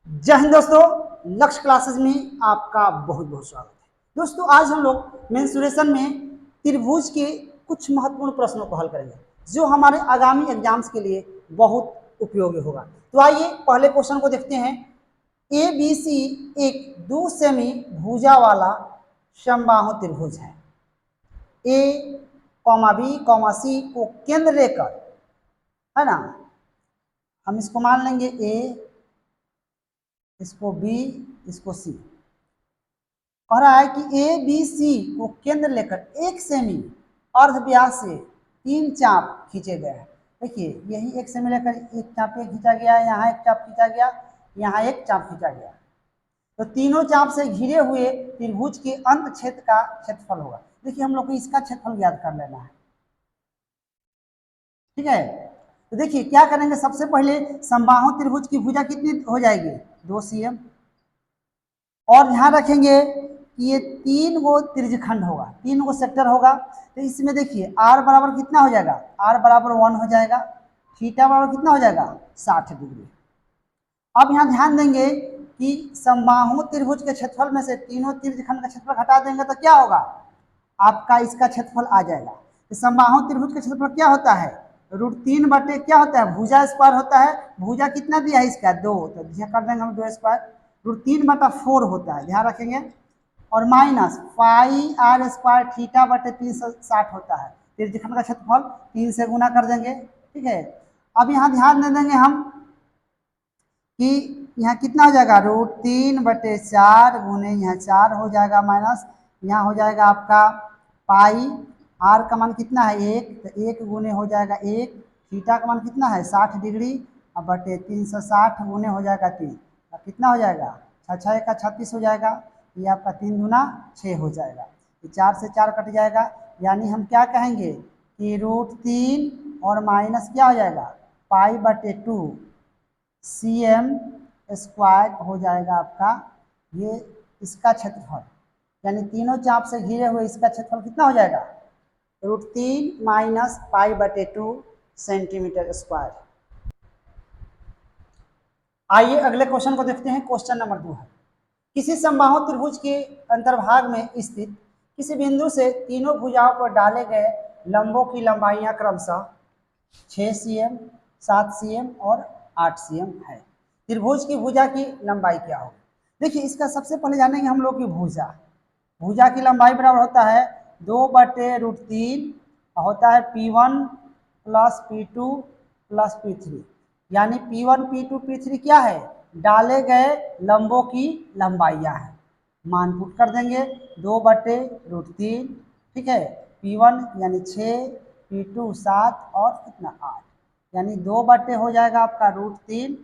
जय हिंद दोस्तों। लक्ष्य क्लासेस में आपका बहुत बहुत स्वागत है। दोस्तों आज हम लोग मेंसुरेशन में त्रिभुज के कुछ महत्वपूर्ण प्रश्नों को हल करेंगे जो हमारे आगामी एग्जाम्स के लिए बहुत उपयोगी होगा। तो आइए पहले क्वेश्चन को देखते हैं। ए बी सी एक दो सेमी भुजा वाला समबाहु त्रिभुज है। ए कॉमा बी कॉमा सी को केंद्र लेकर, है ना, हम इसको मान लेंगे ए, इसको बी, इसको सी। कह रहा है कि ए बी सी को केंद्र लेकर एक सेमी अर्ध व्यास से तीन चाप खींचे गए हैं। देखिए यही एक सेमी लेकर एक चाप पे खींचा गया है, यहाँ एक चाप खींचा गया, यहाँ एक चाप खींचा गया। तो तीनों चाप से घिरे हुए त्रिभुज के अंत क्षेत्र का क्षेत्रफल होगा। देखिए हम लोग को इसका क्षेत्रफल ज्ञात कर लेना है, ठीक है। तो देखिए क्या करेंगे, सबसे पहले समबाहु त्रिभुज की भुजा कितनी हो जाएगी, 2 cm। और ध्यान रखेंगे कि ये तीन गो त्रिज्यखंड होगा, तीन गो सेक्टर होगा। तो इसमें देखिए आर बराबर कितना हो जाएगा, आर बराबर 1 हो जाएगा, थीटा बराबर कितना हो जाएगा 60 डिग्री। अब यहाँ ध्यान देंगे कि समबाहु त्रिभुज के क्षेत्रफल में से तीनों त्रिज्यखंड का क्षेत्रफल हटा देंगे तो क्या होगा, आपका इसका क्षेत्रफल आ जाएगा। तो समबाहु त्रिभुज का क्षेत्रफल क्या होता है, √3 बटे क्या होता है, भुजा स्क्वायर होता है। भुजा कितना दिया है इसका 2, तो यह कर देंगे हम 2 स्क्वायर, √3/4 होता है, ध्यान रखेंगे। और minus pi r square theta बटे 360 होता है। त्रिज्यखंड का क्षेत्रफल 3 से गुना कर देंगे, ठीक है। अब यहाँ ध्यान दे देंगे हम कि यहाँ कितना हो जाएगा, √3/4 गुने यहाँ 4 हो जाएगा, माइनस यहाँ हो जाएगा आपका पाई, आर का मान कितना है 1, तो 1 गुने हो जाएगा 1, थीटा का मान कितना है 60 डिग्री, अब बटे 360 गुने हो जाएगा 3, कितना हो जाएगा 6 का 36 हो जाएगा, ये आपका 3 गुना 6 हो जाएगा। ये 4 से 4 कट जाएगा, यानी हम क्या कहेंगे कि √3 और माइनस क्या हो जाएगा पाई/2 cm स्क्वायर हो जाएगा आपका ये इसका क्षेत्रफल। यानी तीनों चाप से घिरे हुए इसका क्षेत्रफल कितना हो जाएगा, √3 माइनस पाई/2 सेंटीमीटर स्क्वायर। आइए अगले क्वेश्चन को देखते हैं। क्वेश्चन नंबर 2 है, किसी समबाहु त्रिभुज के अंतर्भाग में स्थित किसी बिंदु से तीनों भुजाओं पर डाले गए लंबों की लंबाइयां क्रमशः 6 cm, 7 cm और 8 cm है। त्रिभुज की भुजा की लंबाई क्या होगी। देखिए इसका सबसे पहले जानेंगे हम लोग की भुजा। भुजा की लंबाई बराबर होता है 2/√3 होता है P1 plus P2 plus P3, यानी P1 P2 P3 क्या है, डाले गए लंबों की लंबाइयां हैं। मान पुट कर देंगे 2/√3, ठीक है। P1 यानी 6, P2 7 और कितना 8, यानी 2 बटे हो जाएगा आपका √3,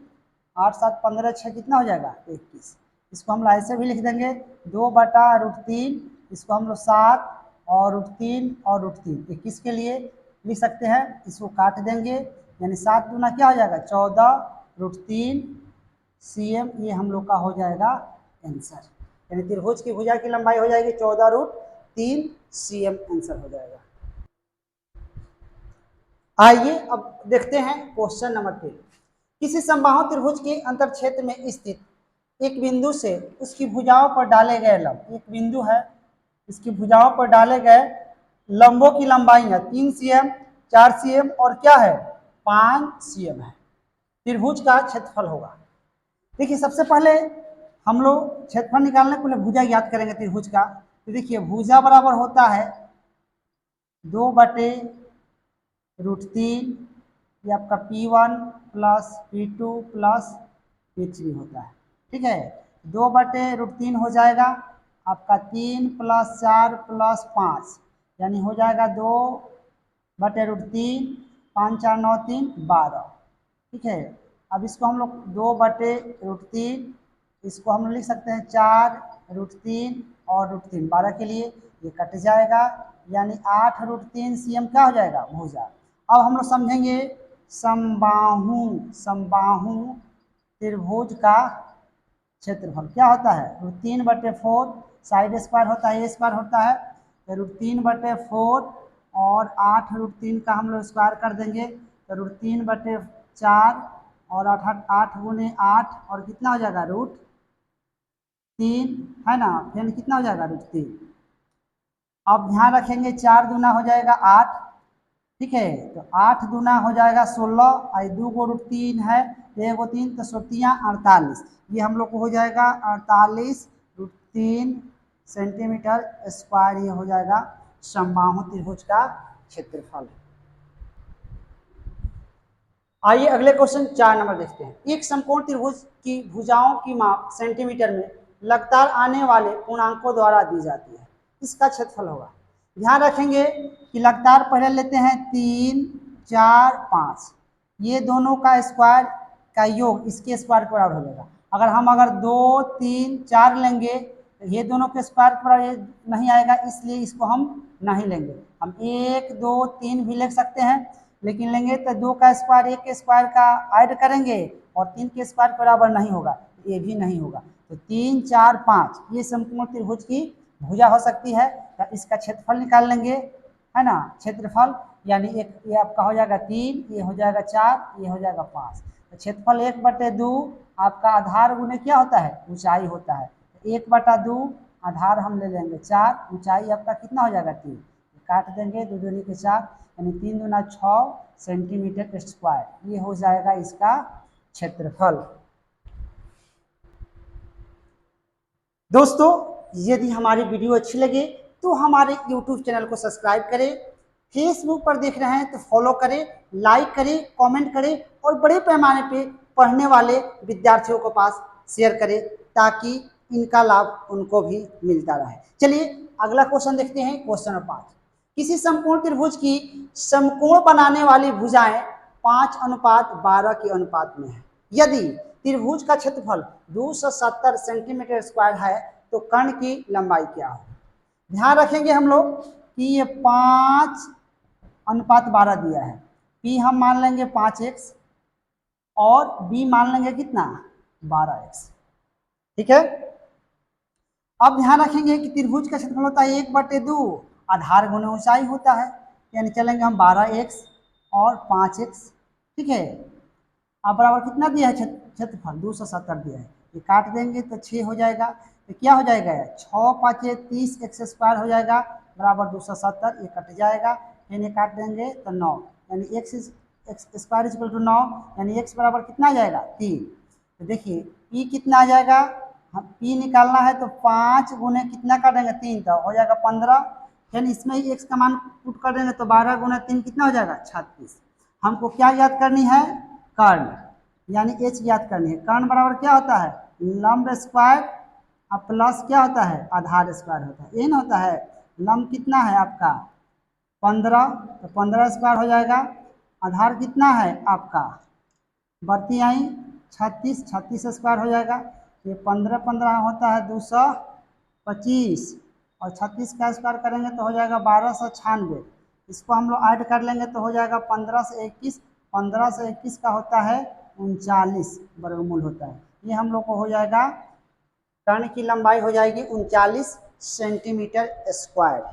8 7 15 6 कितना हो जाएगा 21। इसको हम ऐसे भी लिख देंगे 2/√3, इसको हम लोग 7 और √3 और √3 21 के लिए लिख सकते हैं। इसको काट देंगे, यानी 7 दूना क्या हो जाएगा 14 √3 cm, ये हम लोग का हो जाएगा आंसर। यानी त्रिभुज की भुजा की लंबाई हो जाएगी 14√3 cm, आंसर हो जाएगा। आइए अब देखते हैं क्वेश्चन नंबर 3, किसी समबाहु त्रिभुज के अंतर क्षेत्र में स्थित एक बिंदु से उसकी भुजाओं पर डाले गए लंब, एक बिंदु है इसकी भुजाओं पर डाले गए लंबों की लंबाई है 3 cm, 4 cm और क्या है 5 cm है। त्रिभुज का क्षेत्रफल होगा। देखिए सबसे पहले हम लोग क्षेत्रफल निकालने के लिए भुजा ज्ञात करेंगे त्रिभुज का। तो देखिए भुजा बराबर होता है 2/√3, ये आपका P1 plus P2 plus P3 होता है, ठीक है। 2/√3 हो जाएगा आपका 3 प्लस 4 प्लस 5, यानी हो जाएगा 2/√3, 5 4 9 3 12, ठीक है। अब इसको हम लोग 2/√3, इसको हम लिख सकते हैं 4√3 और √3 12 के लिए, ये कट जाएगा, यानी 8√3 cm क्या हो जाएगा भुजा। अब हम लोग समझेंगे समबाहु, समबाहु त्रिभुज का क्षेत्रफल क्या होता है, √3/4 साइड स्क्वायर होता है, ए स्क्वायर होता है, तो √3/4 और 8√3 का हम लोग स्क्वायर कर देंगे, तो √3/4 और 8 गुने 8 और कितना हो जाएगा √3 है ना, फिर कितना हो जाएगा √3। अब ध्यान रखेंगे 4 दूना हो जाएगा 8, ठीक है, तो 8 दूना हो जाएगा 16 और 2 को √3 है, 1 को 3 तो 48, ये हम लोग को हो जाएगा 48√3 सेंटीमीटर स्क्वायर, ये हो जाएगा समबाहु त्रिभुज का क्षेत्रफल। आइए अगले क्वेश्चन 4 नंबर देखते हैं। एक समकोण त्रिभुज की भुजाओं की माप सेंटीमीटर में लगातार आने वाले पूर्णांकों द्वारा दी जाती है, इसका क्षेत्रफल होगा। ध्यान रखेंगे कि लगातार पहले लेते हैं 3, 4, 5, ये दोनों का स्क्वायर का योग इसके स्क्वायर के बराबर हो जाएगा। अगर 2, 3, 4 लेंगे तो ये दोनों के स्क्वायर के बराबर नहीं आएगा, इसलिए इसको हम नहीं लेंगे। हम 1, 2, 3 भी ले सकते हैं, लेकिन लेंगे तो 2 का स्क्वायर 1 के स्क्वायर का ऐड करेंगे और 3 के स्क्वायर के बराबर नहीं होगा, ये भी नहीं होगा। तो 3, 4, 5 ये समकोण त्रिभुज की भुजा हो सकती है, तो इसका क्षेत्रफल निकाल लेंगे, है ना। क्षेत्रफल यानी एक ये आपका हो जाएगा 3, ये हो जाएगा 4, ये हो जाएगा 5। तो क्षेत्रफल 1/2 आपका आधार गुने क्या होता है, ऊंचाई होता है। 1/2 आधार हम ले लेंगे 4, ऊंचाई आपका कितना हो जाएगा 3, काट देंगे 2 दूनी के 4 यानी 3 दूना 6 सेंटीमीटर स्क्वायर, ये हो जाएगा इसका क्षेत्रफल। दोस्तों यदि हमारी वीडियो अच्छी लगे तो हमारे YouTube चैनल को सब्सक्राइब करें, फेसबुक पर देख रहे हैं तो फॉलो करें, लाइक करें, कमेंट करें और बड़े पैमाने पे पढ़ने वाले विद्यार्थियों के पास शेयर करें ताकि इनका लाभ उनको भी मिलता रहे। चलिए अगला क्वेश्चन देखते हैं, क्वेश्चन नंबर 5। किसी समकोण त्रिभुज की समकोण बनाने वाली भुजाएं 5:12 के अनुपात में है। यदि त्रिभुज का क्षेत्रफल 270 सेंटीमीटर स्क्वायर है तो कर्ण की लंबाई क्या हो। ध्यान रखेंगे हम लोग कि ये 5:12 दिया है, P हम मान लेंगे 5x और B मान लेंगे कितना 12x, ठीक है। अब ध्यान रखेंगे कि त्रिभुज का क्षेत्रफल होता है 1/2 आधार गुने ऊंचाई होता है, यानी चलेंगे हम 12x और 5x, ठीक है। अब बराबर कितना दिया है क्षेत्रफल 270 दिया है, ये काट देंगे तो 6 हो जाएगा, तो क्या हो जाएगा 6 5 30 x स्क्वायर हो जाएगा बराबर 270, ये कट जाएगा, फिर ये काट देंगे तो 9 यानी x स्क्वायर इक्वल टू 9 यानी x बराबर कितना आ जाएगा 3। तो देखिए p कितना आ जाएगा, हम p निकालना है तो 5 गुने कितना कर देंगे 3 तो हो जाएगा 15, यानी इसमें ही x का मान पुट कर देंगे तो 12 गुना 3 कितना हो जाएगा 36। हमको क्या याद करनी है कर्ण, यानी h याद करनी है। कर्ण बराबर क्या होता है लंब स्क्वायर और प्लस क्या होता है आधार स्क्वायर होता है, ये ना होता है। लंब कितना है आपका 15, तो 15 स्क्वायर हो जाएगा, आधार कितना है आपका बढ़ती आई 36, 36 स्क्वायर हो जाएगा, ये 15 15 होता है 225 और 36 का स्क्वायर करेंगे तो हो जाएगा 1296, इसको हम लोग ऐड कर लेंगे तो हो जाएगा 15 से 21, 15 से 21 का होता है 39 वर्गमूल होता है, ये हम लोग को हो जाएगा कर्ण की लंबाई हो जाएगी 39 सेंटीमीटर स्क्वायर।